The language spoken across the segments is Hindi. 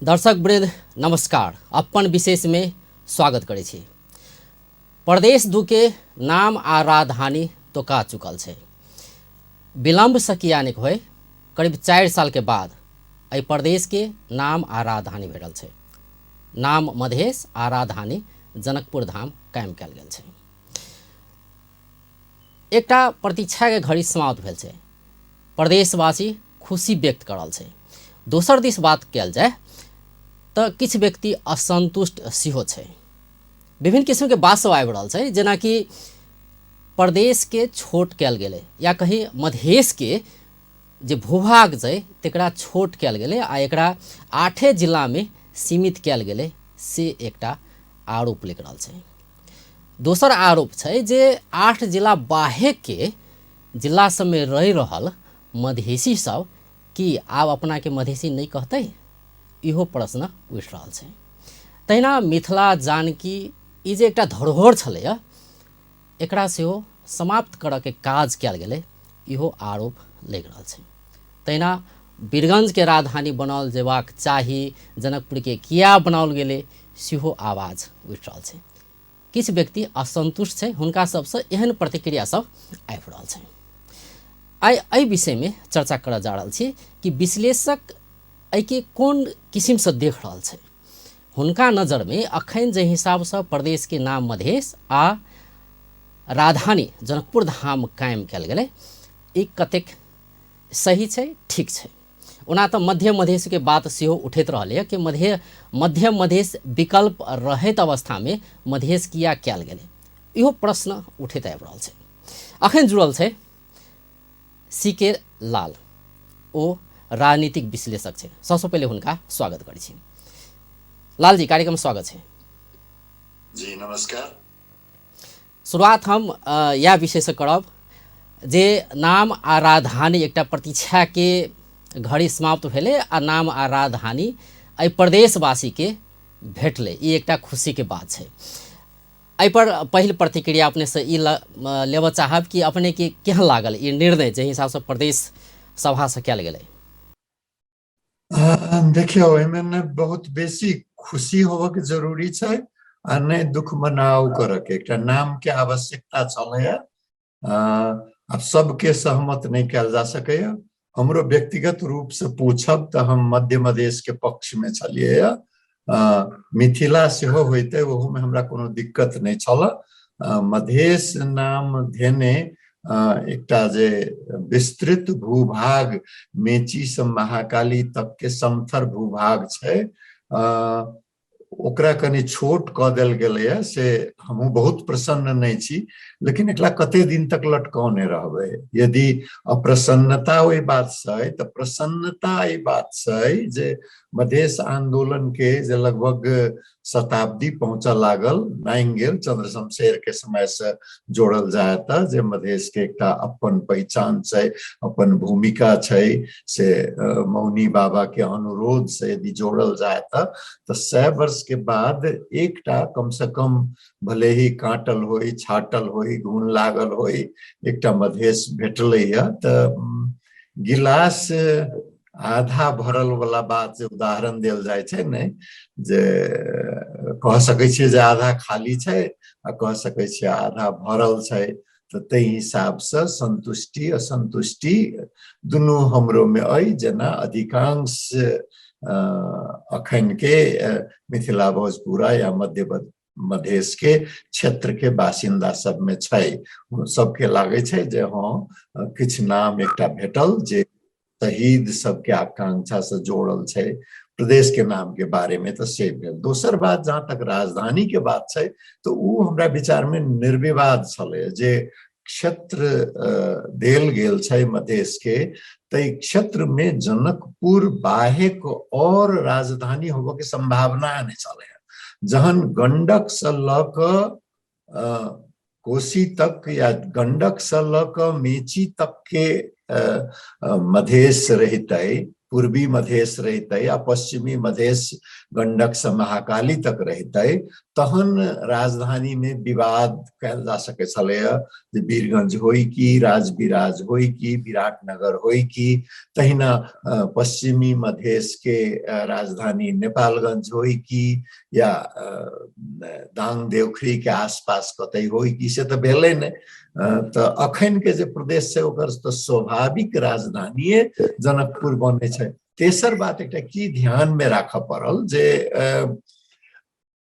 दर्शक वृंद नमस्कार। अपन विशेष में स्वागत करे छी। प्रदेश दू के नाम आ राजधानी तोका चुकल है। विलम्ब से किया नहीं होय, करीब 4 साल के बाद एहि प्रदेश के नाम आ राजधानी भेटल है। नाम मधेश आ राजधानी जनकपुर धाम कायम कयल गेल छै। एकटा प्रतीक्षा के घड़ी समाप्त भेल छै। प्रदेशवासी खुशी व्यक्त करल छै। दोसर दिस बात कयल जाय तो किछ व्यक्ति असंतुष्ट सेहो छै। विभिन्न किस्म के बात सब आबि रहल छै, जेना कि प्रदेश के छोट कयल गेलै या कहीं मधेश के जे भूभाग छै तकरा छोट कयल गेलै आ एकरा 8 जिला में सीमित कयल गेलै से एकटा आरोप लग रहल छै। दोसर आरोप छै जे 8 जिला बाहे के जिला सब में रहि रहल मधेसी सब कि आब अपना के मधेसी नहीं कहते, इहो प्रश्न उठि रहल छै। तहिना मिथिला जानकी ई जे एकटा धरोहर छलैया एकरा सेहो समाप्त करऽ के काज कयल गेलै, इहो आरोप लग रहल छै। तहिना वीरगंज के राजधानी बनाओल जेबाक चाही, जनकपुर के किया बनाओल गेलै, सेहो आवाज उठि रहल छै। किछु व्यक्ति असंतुष्ट छै, हुनका सबसँ एहन प्रतिक्रिया सब आबि रहल छै। आइ एहि विषय में चर्चा करऽ जा रहल छी कि विश्लेषक एके कोन किस्म से देख रहल छै। हुनका नजर में अखन जे हिसाब से प्रदेश के नाम मधेश आ राजधानी जनकपुर धाम कायम कयल गेलै, ई कतेक सही छै, ठीक छै। ओना तो मध्य मधेश के बात सेहो उठैत रहलै कि मध्य मधेश विकल्प रहैत अवस्था में मधेश किया कयल गेलै, इहो प्रश्न उठैत आबि रहल छै। अखन जुड़ल छै सी.के. लाल, ओ राजनीतिक विश्लेषक छै। सबसे पहले हुनका स्वागत करै छी। लाल जी, कार्यक्रम स्वागत है जी। नमस्कार। शुरुआत हम यह विषय से करब जे नाम आ राजधानी एकटा प्रतीक्षा के घड़ी समाप्त भेलै आ नाम आ राजधानी एहि प्रदेशवासी के भेटलै, ई एकटा खुशी के बात छै। एहि पर पहिल प्रतिक्रिया अपने से ई लेबऽ चाहब कि अपने के केहन लागल ई निर्णय जे हिसाब से प्रदेश सभा से कयल गेलै। देखियो, एहिमे ने बहुत बेसी खुशी होबऽ के जरूरी छै आ नहीं दुख मनाओ करऽ के। एकटा नाम के आवश्यकता छलैया, अब सबके सहमत नहीं कयल जा सकैया। हमरो व्यक्तिगत रूप से पूछब तो हम मध्य मधेश के पक्ष में छलियै। मिथिला सेहो होइते, ओहू में हमरा कोनो दिक्कत नहीं छल। मधेश नाम धेने एकटा जे विस्तृत भूभाग मेची से महाकाली तक के समथर भूभाग छै, ओकरा कनि छोट क देल गेलैया से हमहूँ बहुत प्रसन्न नहीं छी। लेकिन एकरा कते दिन तक लटकौने रहबै? यदि अप्रसन्नता ओहि बात से, तो प्रसन्नता एहि बात से जे मधेश आंदोलन के जे लगभग शताब्दी पहुंचऽ लागल, नाइंगेल चंद्र शमशेर के समय से जोड़ल जाए त जे मधेश के एकटा अपन पहचान छै, अपन भूमिका छै, से मौनी बाबा के अनुरोध से यदि जोड़ल जाए त 100 वर्ष के बाद एकटा कम से कम, भले ही काटल होई, छाटल होई, घून लागल होई, एकटा मधेश भेटलैया। त गिलास आधा भरल वाला बात जे उदाहरण देल जाय छै ने, जे कह सकै छियै जे आधा खाली छै आ कह सकै छियै आधा भरल छै। तो ते हिसाब से संतुष्टि असंतुष्टि दुनू हमरो में अइ। जेना अधिकांश अखन के मिथिला भोजपुरा या मध्य मधेश के क्षेत्र के बासिंदा सब में छै। सबके लागे छै जे हाँ किछ नाम एकटा भेटल जे शहीद सबके आकांक्षा से जोड़ल छै प्रदेश के नाम के बारे में। तो से भेल। दोसर बात, जहाँ तक राजधानी के बात छै, तो उ हमरा विचार में निर्विवाद छलै। जे क्षेत्र देल गेल छै मधेश के, तै क्षेत्र में जनकपुर बाहेक और राजधानी होबऽ के संभावना नहीं छलै। जहन गंडक से ल क कोसी तक या गंडक से ल क मेची तक के मधेश रहितै, पूर्वी मधेश रहितै या पश्चिमी मधेश गंडक से महाकाली तक रहितै, तहन राजधानी में विवाद कयल जा सकै छलैय जे वीरगंज होई कि राजविराज होई कि विराटनगर होई कि तहिना पश्चिमी मधेश के राजधानी नेपालगंज होई कि या दाङ देउखरी के आसपास कतै होई कि से त भेलै नै। त अखन के जे प्रदेश छै ओकर त स्वाभाविक राजधानी जनकपुर बने छै। तेसर बात एकटा की ध्यान में राखऽ पड़ल जे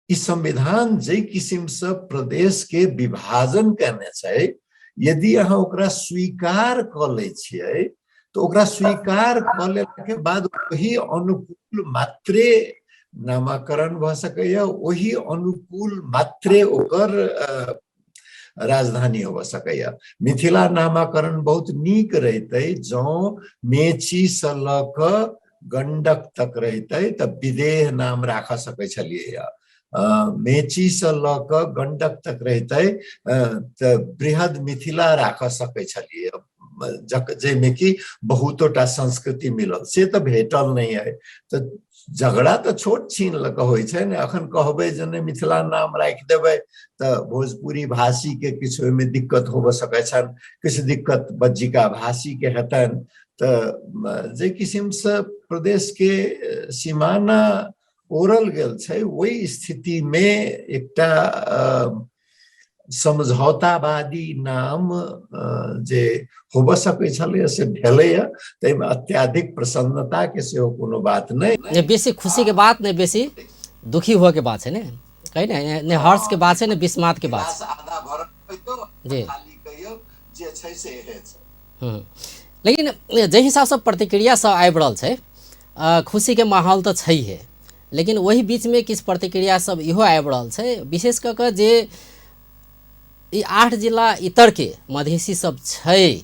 ई संविधान जे किसिम से प्रदेश के विभाजन करने छै, यदि अहाँ ओकरा स्वीकार क लै छियै तो ओकरा स्वीकार क लेला के बाद वही अनुकूल मात्रे नामाकरण भ सकैया, वही अनुकूल मात्रे ओकर राजधानी हो सकैया। मिथिला नामाकरण बहुत नीक रहते जौ मेची से ल क गंडक तक रहते त विदेह नाम राख सकै छलियै। मेची से ल क गंडक तक रहते त बृहद मिथिला राख सकै छलियै, जैमे कि बहुतोटा संस्कृति मिलल, से त भेटल नहीं है। तो झगड़ा तो छोट छीन लग होइ छै ने। अखन कहबै जे ने मिथिला नाम राखि देबै त भोजपुरी भाषी के किछु ओहिमे दिक्कत होबऽ सकै छनि, किछु दिक्कत बज्जिका भाषी के हेतनि। त जे किसिम से प्रदेश के सीमाना ओरल गेल छै, वही स्थिति में एकटा समझौतावादी नाम जे होबऽ सकै छलै से भेलैय। तैमे अत्याधिक प्रसन्नता के सेहो कोनो बात नहीं, ने बेसी खुशी के बात ने बेसी दुखी हुआ के बात है ने, कहीं ने हर्ष के बात है ने विस्मात के बात आधा भरल जी खाली कहियो जे छै से हे छै। लेकिन जे हिसाब से प्रतिक्रिया सब आबि रहल छै, खुशी के माहौल तो छै है, लेकिन वही बीच में किछु प्रतिक्रिया सब इहो आबि रहल छै, विशेष कऽ के जे ई 8 जिला इतर के मधेसी सब छै,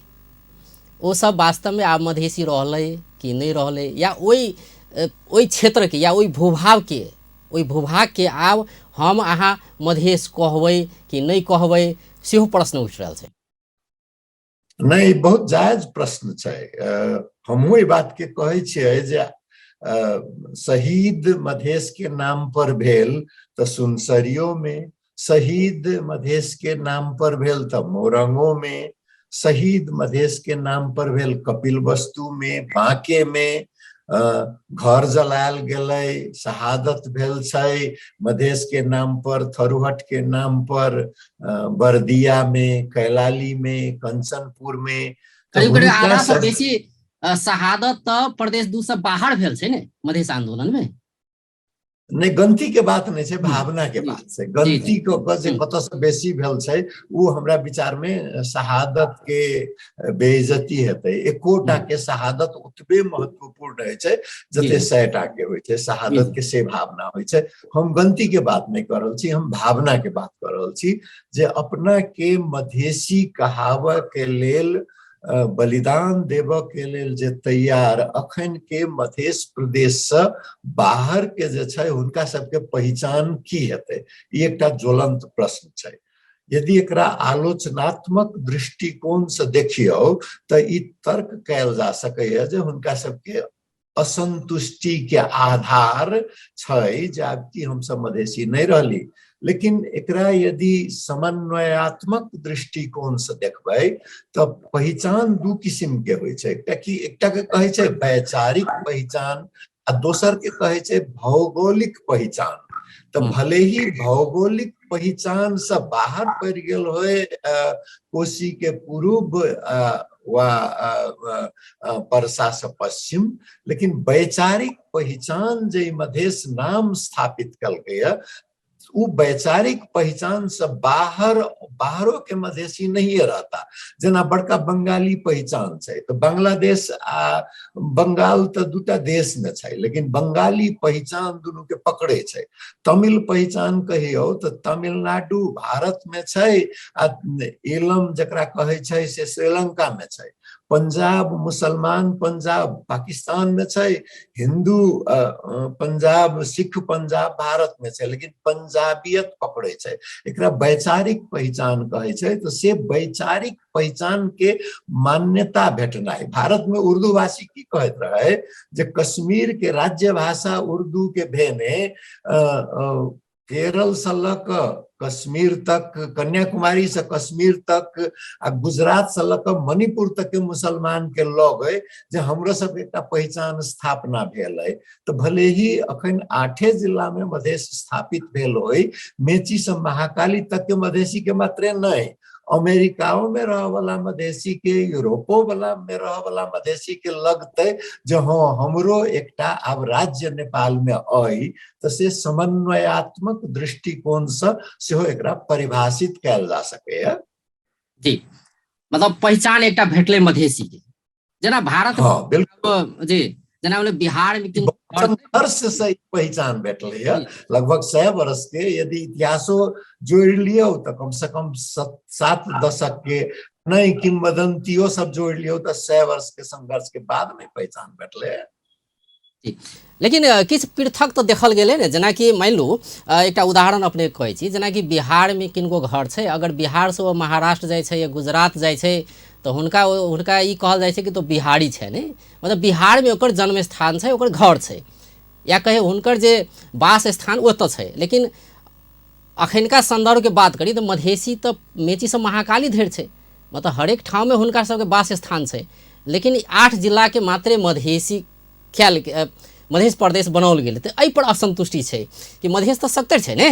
वो सब वास्तव में आब मधेसी रहलै कि नहीं रहलै, या ओई क्षेत्र के या ओई भूभाग के आब हम अहाँ मधेश कहबै कि नहीं कहबै, सेहो प्रश्न उठि रहल छै। नहीं, बहुत जायज प्रश्न छै। हमहूँ ई बात के कहै छियै जे शहीद मधेश के नाम पर भेल त सुनसरियो में, शहीद मधेश के नाम पर भेल त मोरंगो में, शहीद मधेश के नाम पर भेल कपिलवस्तु में, बांके में घर जलायल गेलै, शहादत भेल छै मधेश के नाम पर, थरुहट के नाम पर, बरदिया में, कैलाली में, कंचनपुर में। करीब करीब आधा से बेसी शहादत तो प्रदेश 2 से बाहर भेल छै ने मधेश आंदोलन में। नहीं, गलती के बात नहीं छै, भावना के बात छै। गलती के कतऽ से बेसी भेल छै वो हमरा विचार में शहादत के बेइज्जती हेतै। एकोटा के शहादत उतबे महत्वपूर्ण है छै जते 100 टा के होइ छै शहादत के, से भावना होइ छै। हम गलती के बात नहीं कर रहल छी, हम भावना के बात कर रहल छी जे अपना के मधेसी कहावऽ के लेल, बलिदान देबऽ के लेल जे तैयार अखन के मधेश प्रदेश से बाहर के जे छै हुनका सबके पहचान की हेतै, ई एकटा ज्वलंत प्रश्न छै। यदि एकरा आलोचनात्मक दृष्टिकोण से देखियौ त ई तर्क कयल जा सकैया जे हुनका सबके असंतुष्टि के आधार छै जे आब की हम सब मधेसी नहीं रहली। लेकिन एकरा यदि समन्वयात्मक दृष्टिकोण से देखबै त पहचान 2 किस्म के होइ छै। एकटा के कहै छै वैचारिक पहचान आ दोसर के कहै छै भौगोलिक पहचान। तो भले ही भौगोलिक पहचान से बाहर पड़ गेल होय कोशी के पूर्व वा परसा से पश्चिम, लेकिन वैचारिक पहचान जे मधेश नाम स्थापित कलकैया, वो वैचारिक पहचान से बाहरों के मधेसी नहीं रहता। जना बड़का बंगाली पहचान छै, तो बांग्लादेश आ बंगाल तो 2टा देश में छै, लेकिन बंगाली पहचान दुनू के पकड़े छै। तमिल पहचान कहियो तो तमिलनाडु भारत में छै आ एलम जकरा कहै छै से श्रीलंका में छै। पंजाब मुसलमान पंजाब पाकिस्तान में छै, हिंदू पंजाब सिख पंजाब भारत में छै, लेकिन पंजाबियत पकड़े छै। एकरा वैचारिक पहचान कहे छै। तो से वैचारिक पहचान के मान्यता भेटनाइ, भारत में उर्दू भाषी की कहत रहे जे कश्मीर के राज्य भाषा उर्दू के भेने केरल से ल क कश्मीर तक, कन्याकुमारी से कश्मीर तक आ गुजरात से ल क मणिपुर तक के मुसलमान के लग जे हमरो सब एक पहचान स्थापना भेल है। तो भले ही अखन 8 जिला में मधेश स्थापित भेल हो, मेची से महाकाली तक के मधेसी के मात्रे नहीं, अमेरिकाओं में रह वाला मधेसी के, यूरोपो वाला में रह वाला मधेसी के लगते जो हाँ हमरो एकटा अब राज्य नेपाल में आई, तो से समन्वयात्मक दृष्टिकोण से हो एकरा परिभाषित कैल जा सके है। जी, मतलब पहचान एकटा भेटले मधेसी के, जना भारत हाँ बिल्कुल जी, जना मतलब बिहार में संघर्ष से पहचान बैठले है। लगभग 100 वर्ष के यदि इतिहासो जोड़ लियो तो कम से कम 7 दशक के नहीं किंवदंतियों सब जोड़ लियो तो 100 वर्ष के संघर्ष के बाद में पहचान बैठले है। लेकिन किछु पृथक तो देखल गेले ने, जना कि मान लू एक उदाहरण अपने कहै छी, जना कि बिहार में किनको घर छै, अगर बिहार से वो महाराष्ट्र जाय छै या गुजरात जाय छै तो हुनका ई कहल जाय छै कि तो बिहारी छै ने, मतलब बिहार में ओकर जन्म स्थान छै, ओकर घर छै, या कहे हुनकर जे वास स्थान ओतऽ छै। लेकिन अखनका संदर्भ के बात करी तो मधेसी तो मेची से महाकाली धरि छै, मतलब हरेक ठाव में हुनका सबके वास स्थान छै। लेकिन 8 जिला के मात्रे मधेसी ख्याल मधेश प्रदेश बनाओल गेल, तो एहि पर असंतुष्टि छै कि मधेश तो सत्तर छै ने।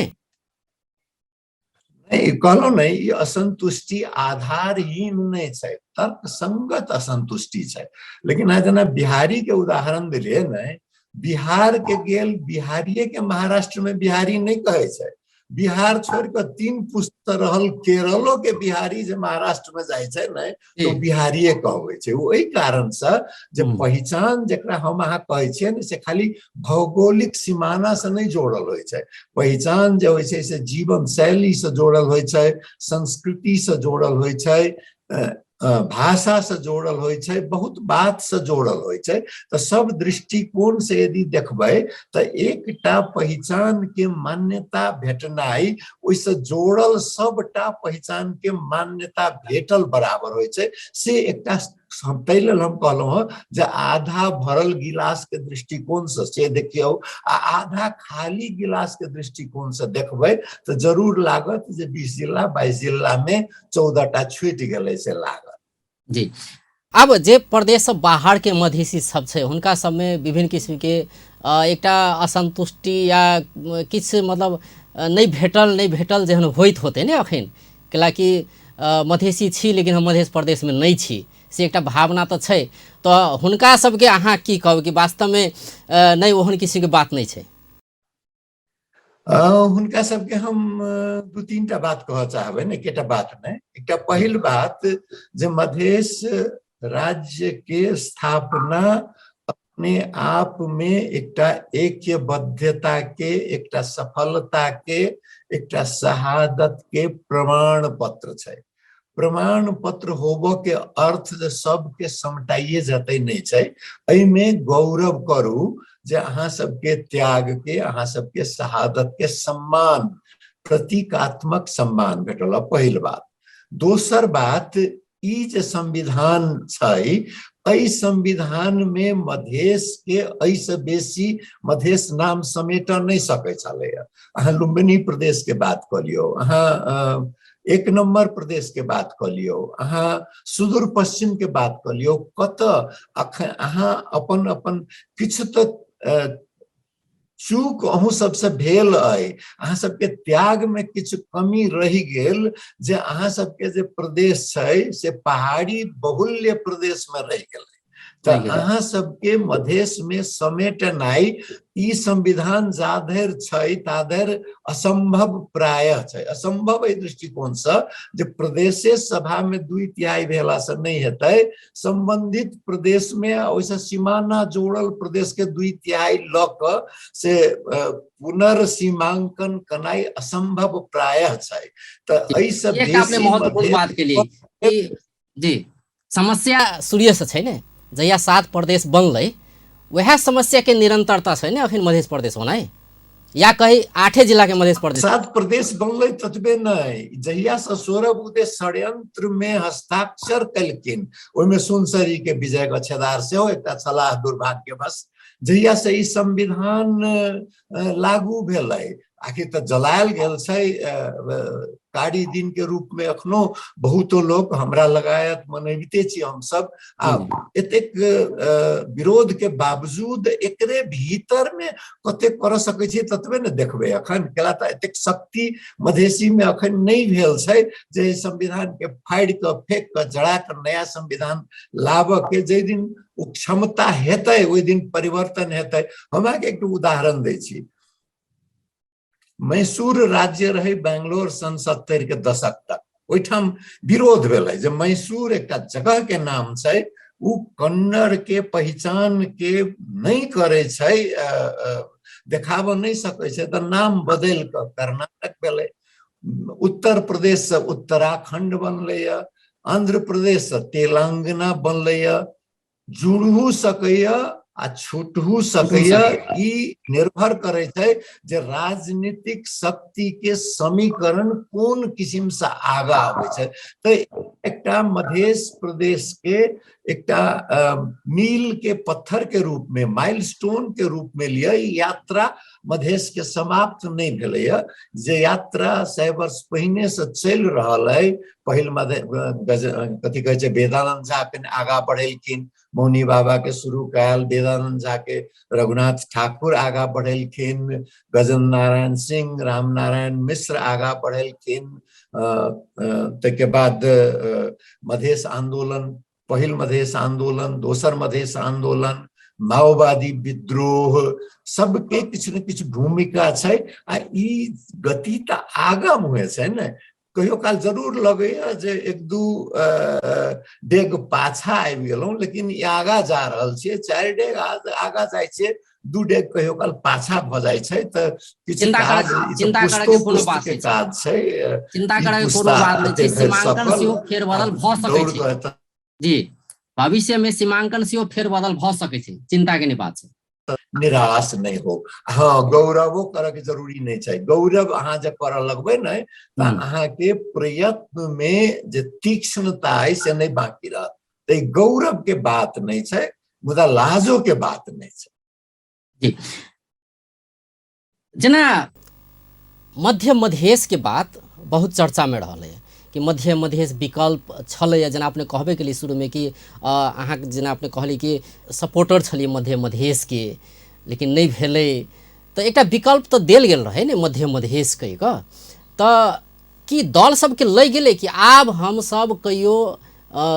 नहीं कहलो नहीं, ये असंतुष्टि आधारहीन नहीं है, तर्क संगत असंतुष्टि है। लेकिन आज जना बिहारी के उदाहरण दिलिए नहीं, बिहार के गेल बिहारिये के महाराष्ट्र में बिहारी नहीं कहे छै, बिहार छोड़ कर 3 पुस्त रहल केरलो के बिहारी जे महाराष्ट्र में जाय छै नहीं तो बिहारिये कहवे छै। वही कारण से जे पहचान जकरा हम अहाँ कहै छियै ने से खाली भौगोलिक सीमाना से नहीं जोड़ल होय छै। पहचान जे होय छै से जीवन शैली से जोड़ल होय छै, संस्कृति से जोड़ल होय छै, भाषा से जोड़ल होय छै, बहुत बात से जोड़ल होय छै। तो सब दृष्टिकोण से यदि देखबै तो एकटा पहचान के मान्यता भेटनाई ओइसे जोड़ल सबटा पहचान के मान्यता भेटल बराबर होय छै। से एकटा तै लेल हम कहलहुँ जे आधा भरल गिलास के दृष्टिकोण से देखियौ आ आधा खाली गिलास के दृष्टिकोण से देखबै तो जरूर लागत जे 20 जिला 22 जिला में 14टा छूटि गेलै से लागत। जी, अब जे प्रदेश से बाहर के मधेसी सब छै हुनका सब में विभिन्न किस्म के एकटा असंतुष्टि या किछु मतलब नहीं भेटल जेहन होइत होते ने अखन, कैलाकि मधेसी छी लेकिन हम मध्य प्रदेश में नहीं छी, से एकटा भावना तो छै। तो हुनका सबके अहाँ की कहब कि वास्तव में नहीं ओहन किसी के बात नहीं छै? हुनका सबके हम 2-3टा बात कह चाहबे ने, एकटा बात नहीं। एकटा पहिल बात जे मधेश राज्य के स्थापना अपने आप में एकटा ऐक्यबद्धता के, एकटा सफलता के, एकटा शहादत के प्रमाण पत्र छै। प्रमाण पत्र होबो के अर्थ जे सबके समटाइए जतै नहीं छै। एहिमे गौरव करू जे अहाँ सबके त्याग के, अहाँ सबके शहादत के सम्मान, प्रतीकात्मक सम्मान भेटल। पहिल बात। दोसर बात, ई जे संविधान छै, एहि संविधान में मधेश के ऐसे बेसी मधेश नाम समेट नहीं सकै छलै। अहाँ लुम्बिनी प्रदेश के बात कर लियो, अहाँ 1 नंबर प्रदेश के बात कर लियो, अहाँ सुदूर पश्चिम के बात कर लियो, कत अहाँ अपन अपन किछु तो चूक अहूँ सबसे भेल है, अहाँ सबके त्याग में किछु कमी रही गेल जे अहाँ सबके जे प्रदेश छै से पहाड़ी बहुल्य प्रदेश में रह गेल। तो अहाँ सबके मधेश में समेटनाई ई संविधान जाधर छै ताधर असंभव प्रायः छै। असंभव एहि दृष्टिकोण से जे प्रदेशे सभा में 2/3 भेला से नहीं हेतै, संबंधित प्रदेश में वैसे सीमाना जोड़ल प्रदेश के 2/3 लक से पुनर्सीमांकन कनाई असंभव प्रायः छै। तो एहि से बेसी महत्वपूर्ण बात के लिए जी समस्या सूर्य से छै ने, जहिया 7 प्रदेश बनलै वह समस्या के निरंतरता छै ने अखन मध्य प्रदेश होना है, या कहीं 8 जिला के मध्य प्रदेश 7 प्रदेश बनलै ततबे नहीं, जहिया से सौरभ उदय षड्यंत्र में हस्ताक्षर कलकिन, ओहिमे सुनसरी के विजय गच्छेदार से हो एकटा छलाह दुर्भाग्यवश। जहिया से ई संविधान लागू भेलै आखिर त जलायल गेल छै कारी दिन के रूप में अखनो बहुतो लोग हमरा लगायत मनैबिते छी हम सब आ एतेक विरोध के बावजूद एकरे भीतर में कते कर सकै छी ततबे ने देखबे अखन केला त एतेक शक्ति मधेसी में अखन नहीं भेल छै जे संविधान के फाड़ के फेंक के जड़ा के नया संविधान लाबऽ के जे दिन ओ क्षमता हेतै ओहि दिन परिवर्तन हेतै। हम अहाँके एक उदाहरण दै छी। मैसूर राज्य रहे बैंगलोर सन 70 के दशक तक ओहिठाम विरोध भेलै जे मैसूर एक जगह के नाम छै उ कन्नड़ के पहचान के नहीं करे छै देखाब नहीं सकै छै त नाम बदल के कर्नाटक भेलै। उत्तर प्रदेश से उत्तराखंड बनलै, आंध्र प्रदेश से तेलंगाना बनलै, जुड़ू सकैया आ छूटू सकैया। ई निर्भर करे छै जे राजनीतिक शक्ति के समीकरण कोन किस्म से आगा आबै छै। तो एकटा मध्य प्रदेश के एकटा मील के पत्थर के रूप में माइलस्टोन के रूप में लिया यात्रा मधेश के समाप्त नहीं भेलै जे यात्रा 100 वर्ष पहिने से चल रहल है। पहिल कथी कहै छै वेदानंद झा के आगा बढ़ेलखिन, मौनी बाबा के शुरू कयल, वेदानंद झा के रघुनाथ ठाकुर आगा बढ़ेलखिन, गजेंद्र नारायण सिंह, राम नारायण मिश्र आगा बढ़ेलखिन। तके बाद मधेश आंदोलन, पहिल मधेश आंदोलन, दोसर मधेश आंदोलन, माओवादी विद्रोह सबके किछु ने किछु भूमिका छै। आ ई गति त आगा मुहे छै ने, कहियो काल जरूर लगैया जे एक दू डेग पाछा आबि गेलहुं लेकिन ई आगा जा रहल छियै। 4 डेग आगा जाइ छियै, 2 डेग कहियो काल पाछा भ जाइ छै त किछु काज चिंता करे के कोनो बात के काज छै। चिंता करे के कोनो बात नहीं छै। सीमांकन सेहो फेरबदल भ सकै छै जी, भविष्य में सीमांकन सेहो फेरबदल भ सकै छै, चिंता के नहीं बात छै। निराश नहीं हो। हाँ, गौरवो करे के जरूरी नहीं छै। गौरव अहाँ जब कर लगबे न त अहाँ के प्रयत्न में जे तीक्ष्णता है से नहीं बाकी रहत। तो गौरव के बात नहीं छै, मुदा लाजो के बात नहीं छै जी। जना मध्य मधेश के बात बहुत चर्चा में रहल है कि मध्य मधेश विकल्प छलै। जेना अपने कहबे के लिए शुरू में कि अहाँ जेना अपने कहली कि सपोर्टर छलिए मध्य मधेश के लेकिन नहीं भेलै, तो एक विकल्प तो देल गेल रहे ने मध्य मधेश कहि कऽ। तो कि दल सबके लै गेलै कि आब हम सब कहियो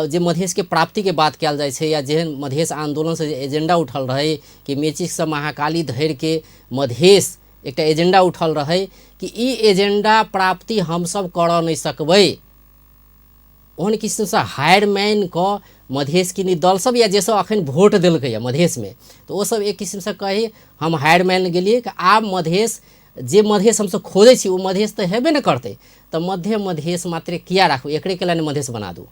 जे मधेश के प्राप्ति के बात कयल जाइ छै या जेहन मधेश आंदोलन से एजेंडा उठल रहे कि मेचिक से महाकाली धरि के मधेश एक एजेंडा उठल रहे कि ई एजेंडा प्राप्ति हम सब कर नहीं सकबै, ओहन किस्म से हायरमैन क मधेश की दल सब या जैसे अखन वोट दिल्कै मधेश में तो वो सब एक किस्म से कही हम हायरमैन गेलिए कि आब मधेश जे मधेश हम सब खोजे छी वो मधेश तो हेबे न करते, तो मध्य मधेश मात्र किया राखू, एकरे के लिए मधेश बना दू।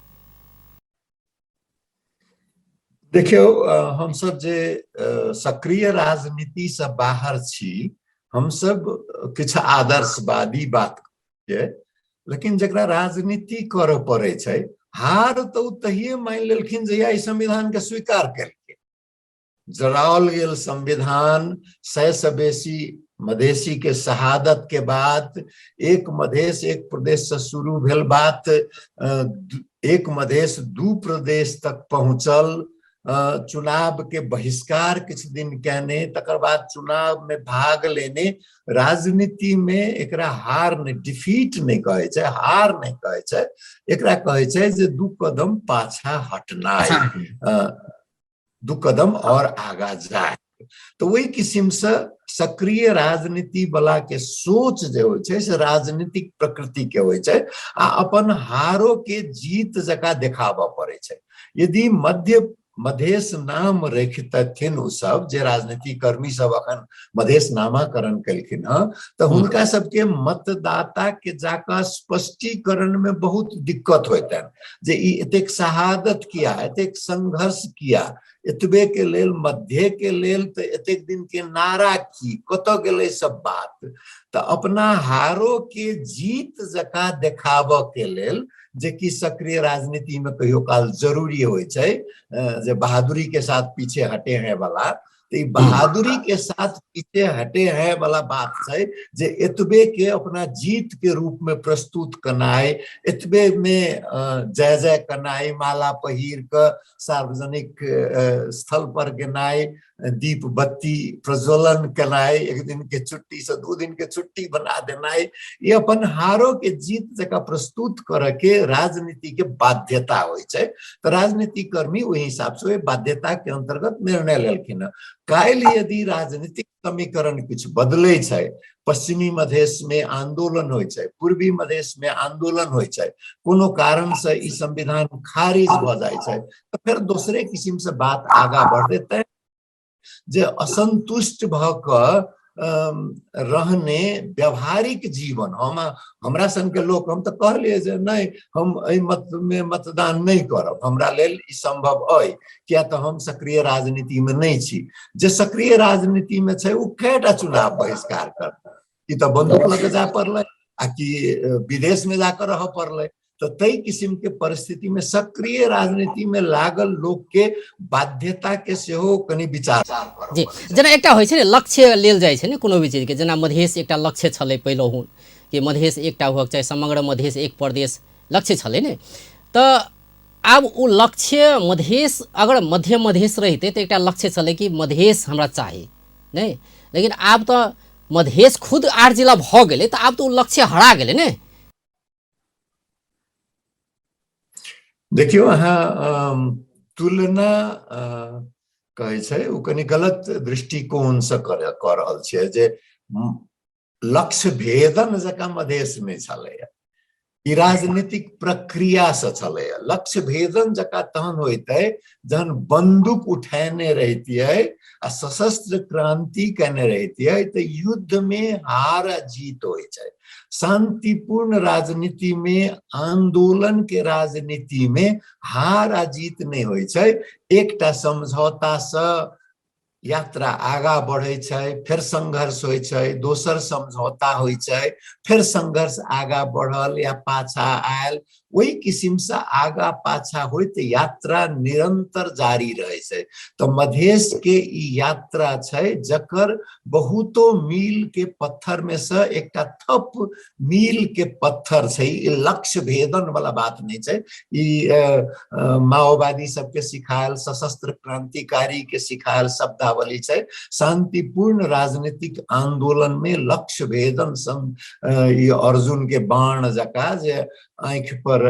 देखियो हम सब जे सक्रिय राजनीति से बाहर छी, हम सब किछु आदर्शवादी बात है, लेकिन जकरा राजनीति कर पड़े छै हार तो तहिए मान लेलखिन जहिया ई संविधान के स्वीकार केलखिन। जराओल गेल संविधान 100 से बेसी मधेसी के शहादत के बाद एक मधेश एक प्रदेश से शुरू भेल बात एक मधेश 2 प्रदेश तक पहुंचल। चुनाव के बहिष्कार किछु दिन कहने, तकर बाद चुनाव में भाग लेने। राजनीति में एकरा हार नहीं, डिफीट नहीं कहे छै, हार नहीं कहे छै, एकरा कहे छै जे 2 कदम पाछा हटनाय, 2 कदम और आगा जाए। तो वही किस्म से सक्रिय राजनीति वाला के सोच जे होय छै से राजनीतिक प्रकृति के होय छै आ अपन हारो के जीत जका देखाबऽ पड़े छै। यदि मध्य मधेश नाम रखितथिन ओ सब जे राजनीतिक कर्मी सब अखन मधेश नामाकरण केलखिन हँ, तो हुनका सबके मतदाता के जाका स्पष्टीकरण में बहुत दिक्कत होतन जे ई एतेक शहादत किया, एतेक संघर्ष किया, एतबे के लेल मध्य के लेल तो एतेक दिन के नारा की, कत गेलै सब बात। तो अपना हारो के जीत जका देखाबऽ के लेल जे कि सक्रिय राजनीति में कहियो काल जरूरी होय छै, जे बहादुरी के साथ पीछे हटे हैं वाला, तो बहादुरी के साथ पीछे हटे है वाला बात है जे एतबे के अपना जीत के रूप में प्रस्तुत करनाई, एतबे में जय जय करनाई, माला पहिर के सार्वजनिक स्थल पर गेनाई, दीप बत्ती प्रज्वलन करनाई, एक दिन के छुट्टी से 2 दिन के छुट्टी बना देनाई, ये अपन हारो के जीत जका प्रस्तुत करे के राजनीति के बाध्यता होय छै। तो राजनीति कर्मी वही हिसाब से बाध्यता के अंतर्गत निर्णय लेलखिन। काल यदि राजनीतिक समीकरण कुछ बदले छै, पश्चिमी मधेश में आंदोलन होय छै, पूर्वी मधेश में आंदोलन होय छै, कोनो कारण से ई संविधान खारिज भ जाय छै, तो फिर दूसरे किस्म से बात आगा बढ़ देते जे असंतुष्ट भ रहने व्यावहारिक जीवन हमरा सन के लोग हम तो कहलिए जे नहीं हम मत में मतदान नहीं करब, हमरा लेल ई संभव है क्या तो हम सक्रिय राजनीति में नहीं छी। जे सक्रिय राजनीति में छै उ केटा चुनाव बहिष्कार करता, ई तो बंदूक लग जा पड़ले आ कि विदेश में जाकर रह पड़ले। तो तई किस्म के परिस्थिति में सक्रिय राजनीति में लागल लोग के बाध्यता के सेहो कनी विचार जी जेना एकटा होइ छै ने लक्ष्य लेल जाइ छै ने कोनो भी चीज के, जेना मधेश एकटा लक्ष्य छलै पहिलहुँ कि मधेश एकटा होक चाहे समग्र मधेश एक प्रदेश लक्ष्य छलै ने, तो आब उ लक्ष्य मधेश अगर मध्य मधेश रहते तो एकटा लक्ष्य छलै कि मधेश हमरा चाही नहीं, लेकिन आब तो मधेश खुद 8 जिला भ गेलै, तो आब तो उ लक्ष्य हरा गेलै ने। देखियो अहाँ तुलना कहे छै उ कनी गलत दृष्टिकोण से कर रहल छियै जे लक्ष्य भेदन जका मधेश में छलै, ई राजनीतिक प्रक्रिया से छलै। लक्ष्य भेदन जका तहन होइतै जहन बंदूक उठेने रहितियै आ सशस्त्र क्रांति करने रहितियै तो युद्ध में हार जीत होय छै। शांतिपूर्ण राजनीति में, आंदोलन के राजनीति में हार आ जीत नहीं होय छै, एकटा समझौता से यात्रा आगा बढ़े छै, फिर संघर्ष होय छै, दोसर समझौता होय छै, फिर संघर्ष आगा बढ़ल या पाछा आयल, वही किस्म से आगा पाछा होइत यात्रा निरंतर जारी रहे छै। तो मधेश के ई यात्रा छै जकर बहुतो मील के पत्थर में से एकटा थप मील के पत्थर छै, ई लक्ष्य भेदन वाला बात नहीं छै। ई माओवादी सबके सिखायल, सशस्त्र क्रांतिकारी के सिखायल शब्दावली छै। शांतिपूर्ण राजनीतिक आंदोलन में लक्ष्य भेदन ये अर्जुन के बाण जका जे आंख पर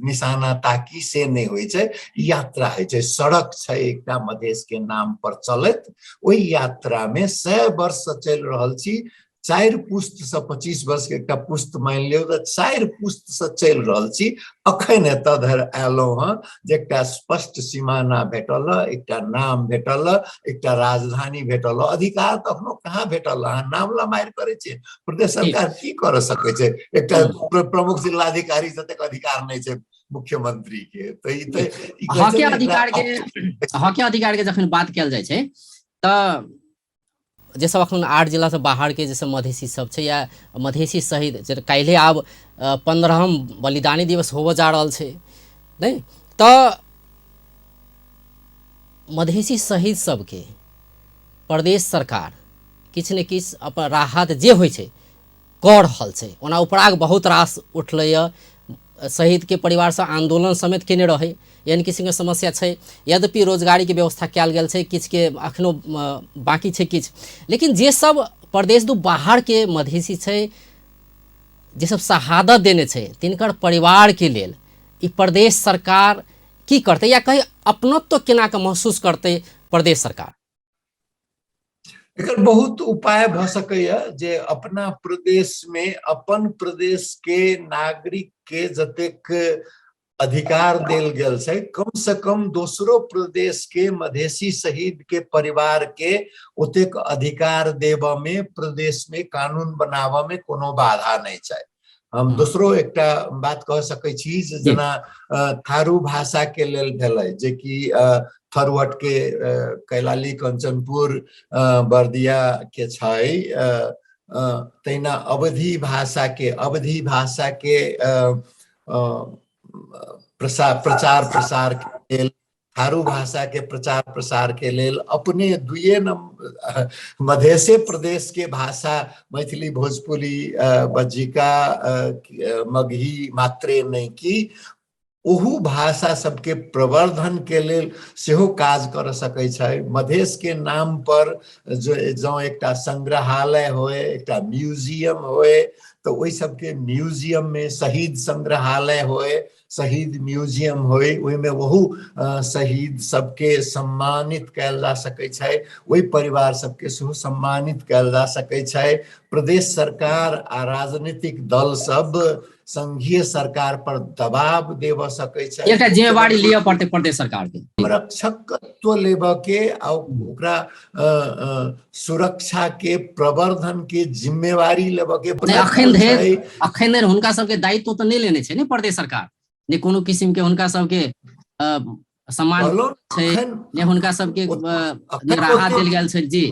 निशाना ताकी से नहीं होय छै, यात्रा है छै, सड़क छै एकटा मधेश के नाम पर चलत, ओई यात्रा में 100 वर्ष से चल रहल छी। 4 पुस्त से 25 वर्ष के एकटा पुस्त मान लियो तो 4 पुस्त से चल रहल छी, अखन एत धर आयलहुं हं जे एकटा स्पष्ट सीमाना भेटल, एकटा नाम भेटल, एकटा राजधानी भेटल, अधिकार तखनो कहाँ भेटल, नाम ला मार करे छै। प्रदेश सरकार की कर सके छै, एकटा प्रमुख जिलाधिकारी जतेक अधिकार नहीं छै मुख्यमंत्री के। तो ई तो हक अधिकार के जखन बात कयल जाइ छै त जे सब अखन 8 जिला से बाहर के जैसे मधेसी सब छै या मधेसी शहीद जे काल्हि आब 15हम बलिदानी दिवस होबे जा रहल छै नहीं, तो मधेसी शहीद सबके प्रदेश सरकार किछ ने किछ अपन राहत जे होइ छै कऽ रहल छै। ओना उपराग बहुत रास उठलैए, शहीद के परिवार से आंदोलन समेत केने रहे, एहन किसी के समस्या छै। यद्यपि रोजगारी के व्यवस्था कयल गेल छै, किछ के अखनो बाकी छै किछ, लेकिन जे सब प्रदेश दू बाहर के मधेसी छै जे सब शहादत देने छै तिनकर परिवार के लेल ई प्रदेश सरकार की करते या कहीं अपनत्व केना के महसूस करते प्रदेश सरकार? एकर बहुत उपाय भ सकैया जे अपना प्रदेश में अपन प्रदेश के नागरिक के जतेक अधिकार देल गेल छै, कम से कम दोसरो प्रदेश के मधेसी शहीद के परिवार के ओतेक अधिकार देव में, प्रदेश में कानून बनाव में कोनो बाधा नहीं छै। हम दोसरो एकटा बात कह सकै छी जेना थारू भाषा के लेल भेलै जे कि थरवट के कैलाली कंचनपुर बर्दिया के छै, तहिना अवधी भाषा के प्रचार प्रसार के लेल थारू भाषा के प्रचार प्रसार के लेल अपने दुए मधेसे प्रदेश के भाषा मैथिली भोजपुरी बज्जिका मगही मात्रे नहीं की ओहू भाषा सबके प्रवर्धन के लेल सेहो काज कर सकै छै। मधेश के नाम पर जो एकटा संग्रहालय होए, एकटा म्यूजियम होए, तो वही सबके म्यूजियम में शहीद संग्रहालय होए, शहीद म्यूजियम होए, वही में वहू शहीद सबके सम्मानित कैल जा सकै छै, वही परिवार सबके सेहो सम्मानित कैल जा सकै छै। प्रदेश सरकार आ राजनीतिक दल सब संघीय सरकार पर दबाव देव सकै छै, एकटा जिम्मेवारी लिया पड़ते प्रदेश सरकार के, संरक्षकत्व लेब के आ ओकरा सुरक्षा के प्रवर्धन के जिम्मेवारी लेब के। अखन हुनका सबके दायित्व तो नहीं लेने छै ने प्रदेश सरकार, ने कोनो किस्म के हुनका सबके सम्मान छै, ने हुनका सबके राहत देल गेल छै। जी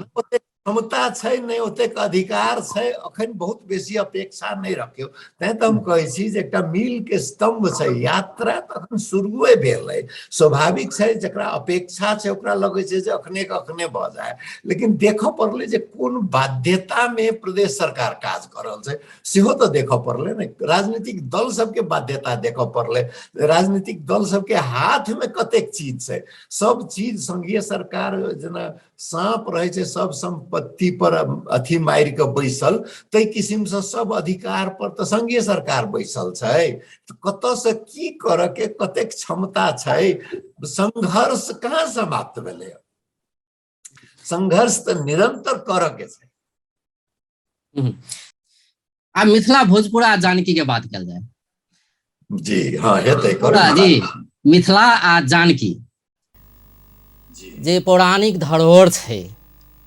क्षमता छै नहीं, ओतेक अधिकार छै, अखन बहुत बेसी अपेक्षा नहीं रखियो। तैं तो हम कहै छी जे एकटा मील के स्तंभ छै, यात्रा तखन शुरुए भेल है। स्वाभाविक छै जकरा अपेक्षा छै ओकरा लगे छै जे अखने के अखने भ जाए, लेकिन देखऽ पड़ले जे कोन बाध्यता में प्रदेश सरकार काज कर रहल छै सेहो तो देखऽ पड़ले ने। राजनीतिक दल सबके बाध्यता देखऽ पड़ले, राजनीतिक दल सबके हाथ में कतेक चीज छै। सब चीज संघीय सरकार जेना सांप रहे छै सब संपत्ति पर अथी मार के बैसल, तै किस्म से सब अधिकार पर तो संघीय सरकार बैसल छै। तो कत से की करे के कतेक क्षमता छै, संघर्ष कहाँ समाप्त भेले, संघर्ष तो निरंतर करे के छै। आ मिथिला भोजपुर आ जानकी के बात कल जाए। जी हाँ हेतै जी, मिथिला आ जानकी जे पौराणिक धरोहर छै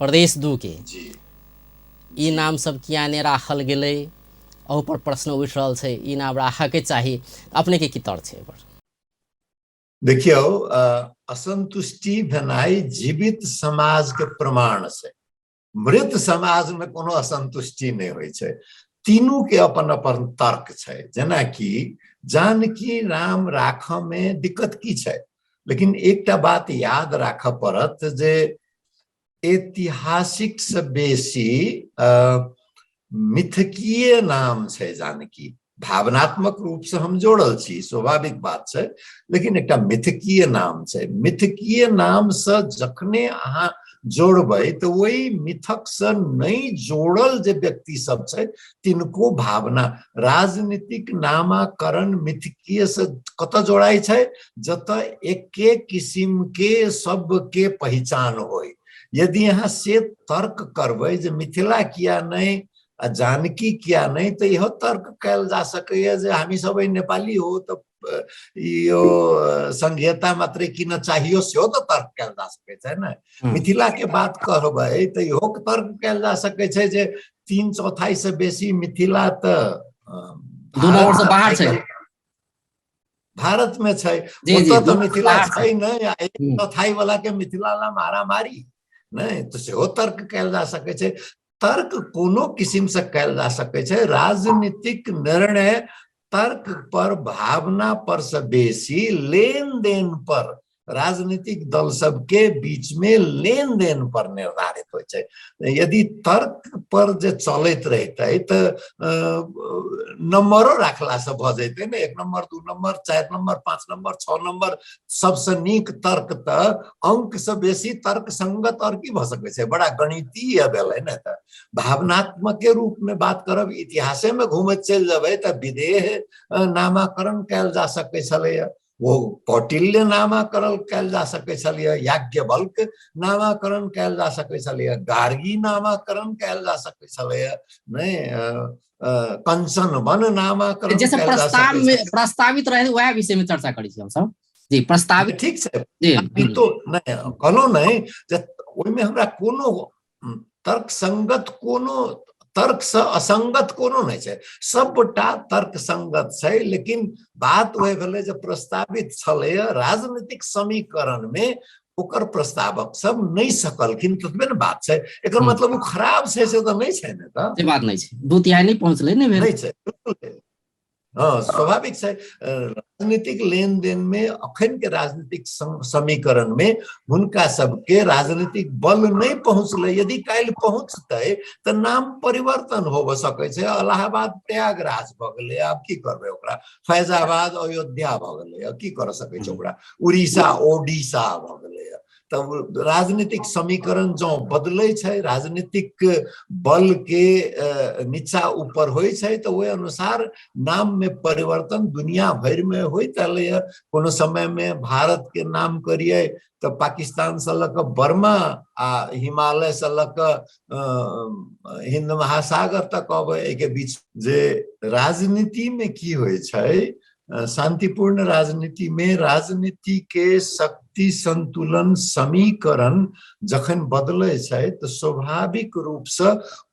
प्रदेश 2 के, ई नाम सब किया नहीं राखल गेलै, ओह पर प्रश्न उठ रहल छै, ई नाम राखे के चाही, अपने के की तर्क छै पर? देखियो असंतुष्टि भेनाई जीवित समाज के प्रमाण छै, मृत समाज में कोनो असंतुष्टि नहीं होय छै। तीनू के अपन अपन तर्क छै, जेना कि जानकी नाम राख में दिक्कत की छै, लेकिन एकटा बात याद राख पड़त जे ऐतिहासिक से बेसी मिथकीय नाम छै जानकी। भावनात्मक रूप से हम जोड़ल छी, स्वाभाविक बात छै, लेकिन एकटा मिथकीय नाम छै। मिथकीय नाम से जखने अहाँ जोड़बै तो वही मिथक से नहीं जोड़ल जे व्यक्ति सब छै तिनको भावना। राजनीतिक नामाकरण मिथकीय से कत जोड़ाई छै, जत एके किस्म के सब के पहचान होय। यदि यहाँ से तर्क करबै जे मिथिला किया नहीं आ जानकी किया नहीं, तो यह तर्क कैल जा सकै जे हामी सब नेपाली हो तो यो संघीयता मात्रै किन चाहियो, सेहो तो तर्क कैल जा सकै छै ने। मिथिला के बात कहबै तो इहो तर्क कैल जा सकै छै जे 3/4 से बेसी मिथिला तो भारत में छै, तो मिथिला छै नहीं, 1/4 वाला के मिथिला ला मारा मारी नहीं, तो सेहो तर्क कैल जा सकै छै। तर्क कोनो किस्म से कैल जा सकै छै। राजनीतिक निर्णय तर्क पर, भावना पर से बेसी लेन देन पर, राजनीतिक दल सबके बीच में लेन देन पर निर्धारित हो छै। यदि तर्क पर जे चलत रहते तो नंबरो राखला से भ जैते ने, 1 number 2 number 4 number 5 number 6 number, सबसे नीक तर्क तो अंक से बेसी तर्क संगत और की भ सकै छै, बड़ा गणितीय भेलै ने। तो भावनात्मक के रूप में बात करब, इतिहासे में घूमत चल जबै तो विदेह नामाकरण कैल जा सकै छलै, वो कौटिल्य नामाकरण कैल जा सकै छलिए, याज्ञवल्क्य नामाकरण कैल जा सकै छलिए, गार्गी नामाकरण कैल जा सकै छलिए, नहीं कंचन वन नामाकरण जैसे प्रस्ताव में प्रस्तावित रहे वह विषय में चर्चा करी छी हम सब। जी प्रस्तावित ठीक है जी, तो नहीं कहलो नहीं जे ओइ में हमरा कोनो तर्क संगत कोनो तर्क से असंगत कोनो नहीं छै, सबटा तर्क संगत छै। लेकिन बात वह भेलै जे प्रस्तावित छलै राजनीतिक समीकरण में ओकर प्रस्तावक सब नहीं सकलखिन, ततबे ने बात छै। एकर मतलब वो खराब छै से तो नहीं छै ने, तो बात नहीं छै, 2/3 नहीं पहुंचले नहीं छै। हाँ स्वाभाविक है। राजनीतिक लेन देन में अखन के राजनीतिक समीकरण में हुनका सबके राजनीतिक बल नहीं पहुँचले। यदि काल्हि पहुँचते तो नाम परिवर्तन हो सकै छै। इलाहाबाद प्रयागराज भ गेलै, आब की करबै ओकरा। फैजाबाद अयोध्या भ गेलै, की कर सकै छै ओकरा। उड़ीसा ओडिशा भ गेलै। तब राजनीतिक समीकरण जो बदले छै, राजनीतिक बल के नीचा ऊपर होय छै, तो वही अनुसार नाम में परिवर्तन दुनिया भर में होइत रहलै। कोनो समय में भारत के नाम करिए तो पाकिस्तान से लक बर्मा आ हिमालय से लक हिंद महासागर तक अब के बीच जे राजनीति में की होय छै, शांतिपूर्ण राजनीति में राजनीति के शक्ति संतुलन समीकरण जखन बदले छै तो स्वाभाविक रूप से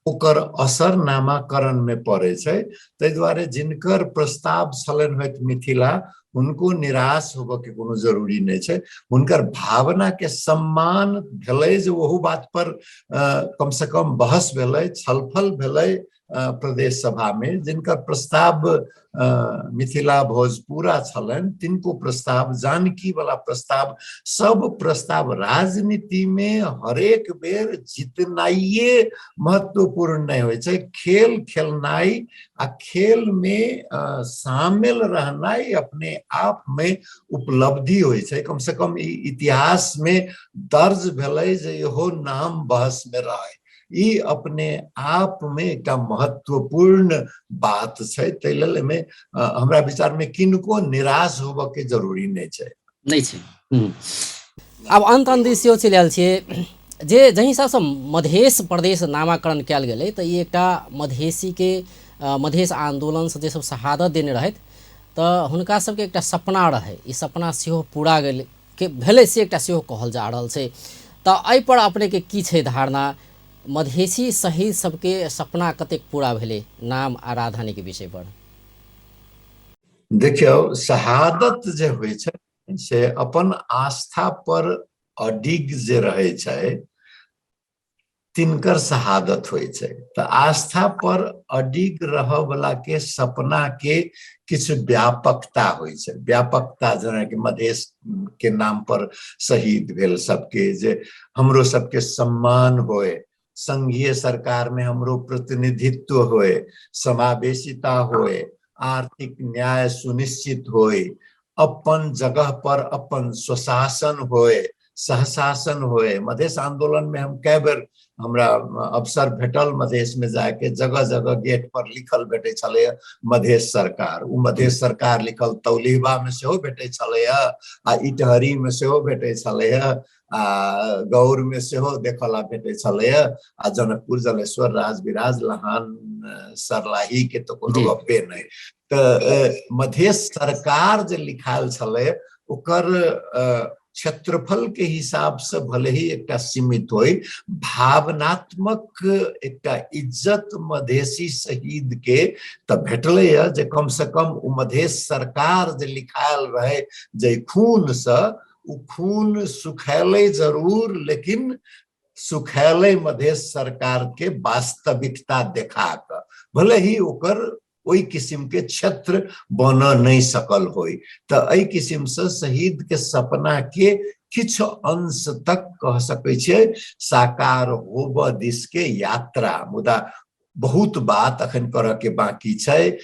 ओकर असर नामाकरण में पड़े छै। तै दुआरे जिनकर प्रस्ताव छलन होइत मिथिला, उनको निराश होबे के कोनो जरूरी नहीं छै। उनकर भावना के सम्मान भेलै जे वहु बात पर कम से कम बहस भेलै, छलफल भेलै प्रदेश सभा में। जिनकर प्रस्ताव मिथिला भोजपुरा छलन, तिनको प्रस्ताव, जानकी वाला प्रस्ताव, सब प्रस्ताव राजनीति में हरेक बेर जितनाइए महत्वपूर्ण नहीं होय छै। खेल खेलनाई आ खेल में शामिल रहनाई अपने आप में उपलब्धि होय छै। कम से कम इतिहास में दर्ज भेलै जे इहो नाम बहस में रहे, ई अपने आप में एक महत्वपूर्ण बात छै। तै लेल में हमरा विचार में किनको निराश होबे के जरूरी नहीं छै। नहीं छै। अब अंत दिस यो चलि आयल छियै जे जहि हिसाब से मधेश प्रदेश नामाकरण कयल गेलै, तो ई एकटा मधेसी के मधेश आंदोलन से जे सब शहादत देने रहथि, तो हुनका सबके एकटा सपना रहे, ई सपना सेहो पूरा भेलै से एकटा सेहो कहल जा रहल छै। तो एहि पर अपने के की छै धारणा, मधेसी शहीद सबके सपना कतेक पूरा भेलै नाम आ राजधानी के विषय पर? देखियो, शहादत जे होय छै से अपन आस्था पर अडिग जे रहे छै तिनकर शहादत होय छै। तो आस्था पर अडिग रह वाला के सपना के किछ व्यापकता होय छै। व्यापकता जेना कि मधेश के नाम पर शहीद भेल सबके, जे हमरो सबके सम्मान होय, संघीय सरकार में हमरो प्रतिनिधित्व होय, समावेशिता होय, आर्थिक न्याय सुनिश्चित होय, अपन जगह पर अपन स्वशासन होय, सहशासन होय। मधेश आंदोलन में हम कई बेर हमरा अवसर भेटल मधेश में जाके, जगह जगह गेट पर लिखल भेटे छले मधेश सरकार। उ मधेश सरकार लिखल तौलीबा में सेहो भेटे छले, आ इटहरी में सेहो भेटे छले, आ गौर में सेहो देखला भेटे छले, आ जनकपुर जलेश्वर राजविराज लहान सरलाही के तो कोनो गपे नहीं। तो मधेश सरकार जे लिखाल छले ओकर क्षेत्रफल के हिसाब से भले ही एकटा सीमित होय, भावनात्मक एकटा इज्जत मधेसी शहीद के तो भेटले है, जे कम से कम उ मधेश सरकार जे लिखायल रहे जे खून से, उ खून सुखैले जरूर, लेकिन सुखैले मधेश सरकार के वास्तविकता देखा कर। भले ही ओकर ओई किस्म के क्षेत्र बन नहीं सकल होई। तो एहि किस्म से शहीद के सपना के किछ अंश तक कह सकै छै साकार होब दिस के यात्रा। मुदा बहुत बात अखन करऽ के बाकी छै।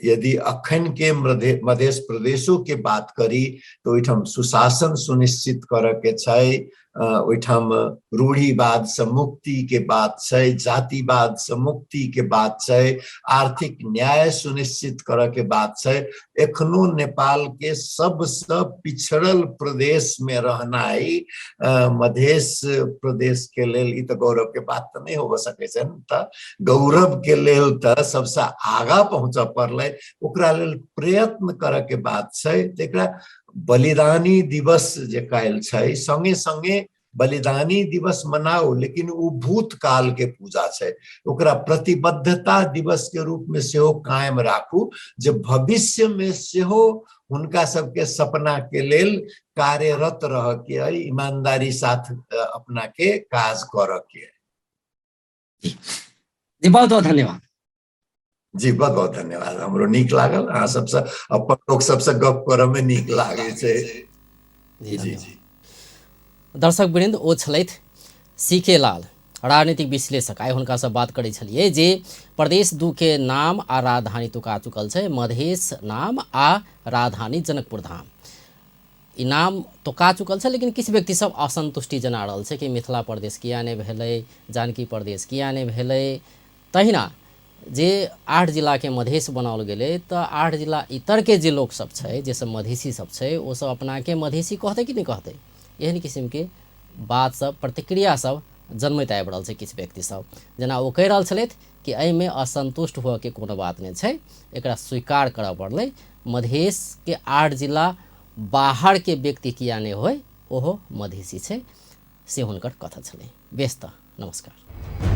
यदि अखन के मधेश प्रदेशों के बात करी तो ओहिठाम सुशासन सुनिश्चित करऽ के छै, ओहिठाम रूढ़िवाद से मुक्ति के बात छै, जातिवाद से मुक्ति के बात छै, आर्थिक न्याय सुनिश्चित करऽ के बात छै। एखनो नेपाल के सबसे पिछड़ल प्रदेश में रहनाई मधेश प्रदेश के लेल ई तो गौरव के बात तो नहीं हो सकै छै। त गौरव के लेल तो सबसे आगा पहुंच पड़लै, ओकरा लेल प्रयत्न करऽ के बात छै। एकरा बलिदानी दिवस जे काल्हि छै, संगे संगे बलिदानी दिवस मनाओ, लेकिन वो भूतकाल के पूजा छै, ओकरा प्रतिबद्धता दिवस के रूप में सेहो कायम राखू, जे भविष्य में सेहो उनका सबके सपना के लेल कार्यरत रह के, ईमानदारी साथ अपना के काज करऽ के। जी बहुत बहुत धन्यवाद। जी बहुत बहुत धन्यवाद, हमरो नीक लागल, अहाँ सबसे अपन लोक सबसे गप करऽ में नीक लागै छै। जी जी धन्यवाद। दर्शक वृन्द ओ छलथि सीके लाल, राजनीतिक विश्लेषक। आइ हुनकासँ बात करै छलियै जे प्रदेश 2 के नाम आ राजधानी तुका चुकल छै, मधेश नाम आ राजधानी जनकपुर धाम। ई नाम तोका चुकल छै, लेकिन किछु व्यक्ति सब असंतुष्टि जना रहल छै कि मिथिला प्रदेश किया नहीं भेलै, जानकी प्रदेश किया नहीं भेलै। तहिना जे 8 जिला के मधेश बनाओल गेलै तऽ 8 जिला इतर के जे लोग सब छै, जे सब मधेसी सब छै, ओ सब अपना के मधेसी कहतै कि नहीं कहतै, एहन किस्म के बात सब, प्रतिक्रिया सब जन्मैत आबि रहल छै। किछु व्यक्ति सब जेना ओ कहि रहल छलथि कि एहिमे असंतुष्ट हुअ के कोनो बात नहीं छै, एकरा स्वीकार करऽ पड़लै। मधेश के 8 जिला बाहर के व्यक्ति किया नहीं होय, ओहो मधेसी छै, से हुनकर कथन छलै। बेस तऽ नमस्कार।